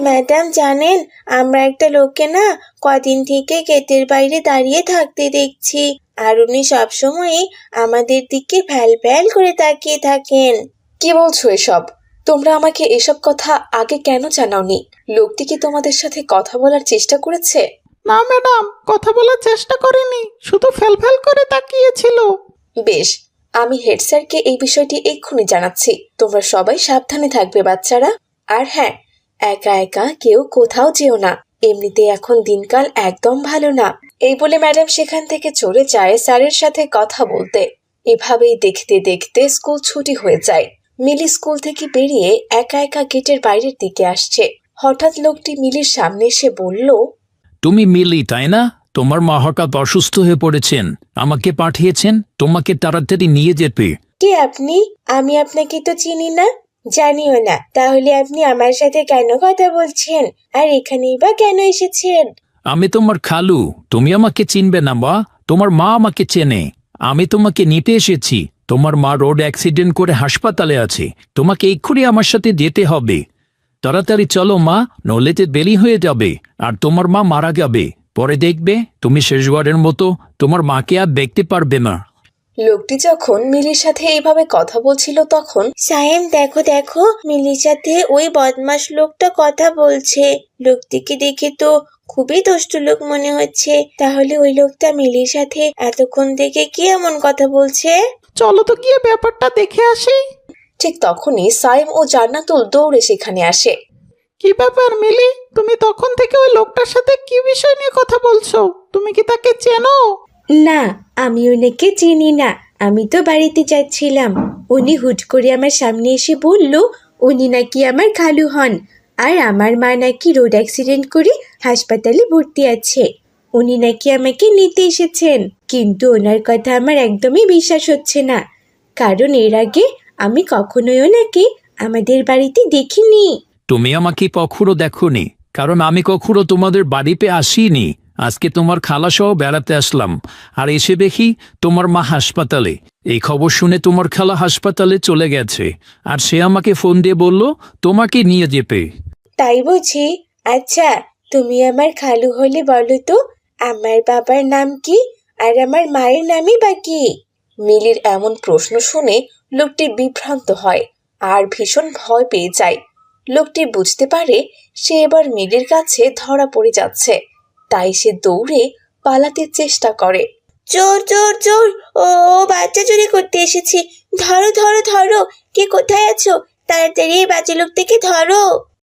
Madam জানেন, আমরা একটা লোককে না কদিন থেকে গেটের বাইরে দাঁড়িয়ে থাকতে দেখছি, আর উনি সবসময়ই আমাদের দিকে ভ্যাল ভ্যাল করে তাকিয়ে থাকেন। কি বলছো এসব? তোমরা আমাকে এসব কথা আগে কেন জানাওনি? লোকটি কি তোমাদের সাথে কথা বলার চেষ্টা করেছে? না ম্যাডাম, কথা বলার চেষ্টা করেনি, শুধু ফেলফেল করে তাকিয়েছিল। বেশ, আমি হেড স্যারকে এই বিষয়টি এক্ষুনি জানাচ্ছি। তোমরা সবাই সাবধানে থাকবে বাচ্চারা। আর হ্যাঁ, একা একা কেউ কোথাও যেও না, এমনিতে এখন দিনকাল একদম ভালো না। এই বলে ম্যাডাম সেখান থেকে চলে যায় স্যারের সাথে কথা বলতে। এভাবেই দেখতে দেখতে স্কুল ছুটি হয়ে যায়। মিলি স্কুল থেকে বেরিয়ে একা একা গেটের বাইরের দিকে আসছে। হঠাৎ লোকটি মিলির সামনে এসে বলল, তুমি মিলি তাই না? তোমার মা হঠাৎ অসুস্থ হয়ে পড়েছেন, আমাকে পাঠিয়েছেন তোমাকে তাড়াতাড়ি নিয়ে যেতে। কে আপনি? আমি আপনাকে তো চিনি না, জানিও না। তাহলে আপনি আমার সাথে কেন কথা বলছেন, আর এখানেই বা কেন এসেছেন? আমি তোমার খালু, তুমি আমাকে চিনবে না মা? তোমার মা আমাকে চেনে। আমি তোমাকে নিতে এসেছি। তোমার মা রোড অ্যাক্সিডেন্ট করে হাসপাতালে আছে, তোমাকে এক্ষুনি আমার সাথে যেতে হবে। তাড়াতাড়ি চলো মা, নলেতে দেরি হয়ে যাবে আর তোমার মা মারা যাবে। পরে দেখবে তুমি শেষবারের মতো তোমার মাকে আর দেখতে পারবে না। লোকটি যখন মিলির সাথে এইভাবে কথা বলছিল তখন সায়েম, দেখো দেখো, মিলির সাথে ওই বদমাশ লোকটা কথা বলছে। লোকটিকে দেখে তো খুবই দুষ্টু লোক মনে হচ্ছে। তাহলে ওই লোকটা মিলির সাথে এতক্ষণ থেকে কি এমন কথা বলছে? চলো তো গিয়ে ব্যাপারটা দেখে আসি। ঠিক তখনই সাইম ও জান্নাতুল দৌড়ে সেখানে আসে। কি ব্যাপার মিলি, তুমি তখন থেকে ওই লোকটার সাথে কি বিষয় নিয়ে কথা বলছো? তুমি কি তাকে চেনো? না, আমি ওনাকে চিনি না। আমি তো বাড়িতে যাচ্ছিলাম, উনি হুট করে আমার সামনে এসে বলল উনি নাকি আমার খালু হন, আর আমার মা নাকি রোড অ্যাক্সিডেন্ট করে হাসপাতালে ভর্তি আছে। উনি নাকি আমাকে নিতে এসেছেন, কিন্তু ওনার কথা আমার একদমই বিশ্বাস হচ্ছে না, কারণ এর আগে আমি কখনোই ওনাকে আমাদের বাড়িতে দেখিনি। তুমি আমাকে কখনো দেখোনি, কারণ আমি কখনো তোমাদের বাড়িতে আসিনি। আজকে তোমার খালাসহ বেড়াতে আসলাম, আর এসে দেখি তোমার মা হাসপাতালে। এই খবর শুনে তোমার খালা হাসপাতালে চলে গেছে, আর সে আমাকে ফোন দিয়ে বলল তোমাকে নিয়ে যেতে। তাই বুঝি? আচ্ছা, তুমি আমার খালু হলে বলো তো, আমার বাবার নাম কি আর আমার মায়ের নামই বা কি? মিলির এমন প্রশ্ন শুনে লোকটি বিভ্রান্ত হয় আর ভীষণ ভয় পেয়ে যায়। লোকটি বুঝতে পারে সে এবার মিলির কাছে ধরা পড়ে যাচ্ছে, তাই সে দৌড়ে পালাতে চেষ্টা করে। চোর চোর চোর, ও বাচ্চা চুরি করতে এসেছি, ধরো ধরো ধরো, কে কোথায় আছো? তাড়াতাড়ি এই বাজে লোকটাকে ধরো।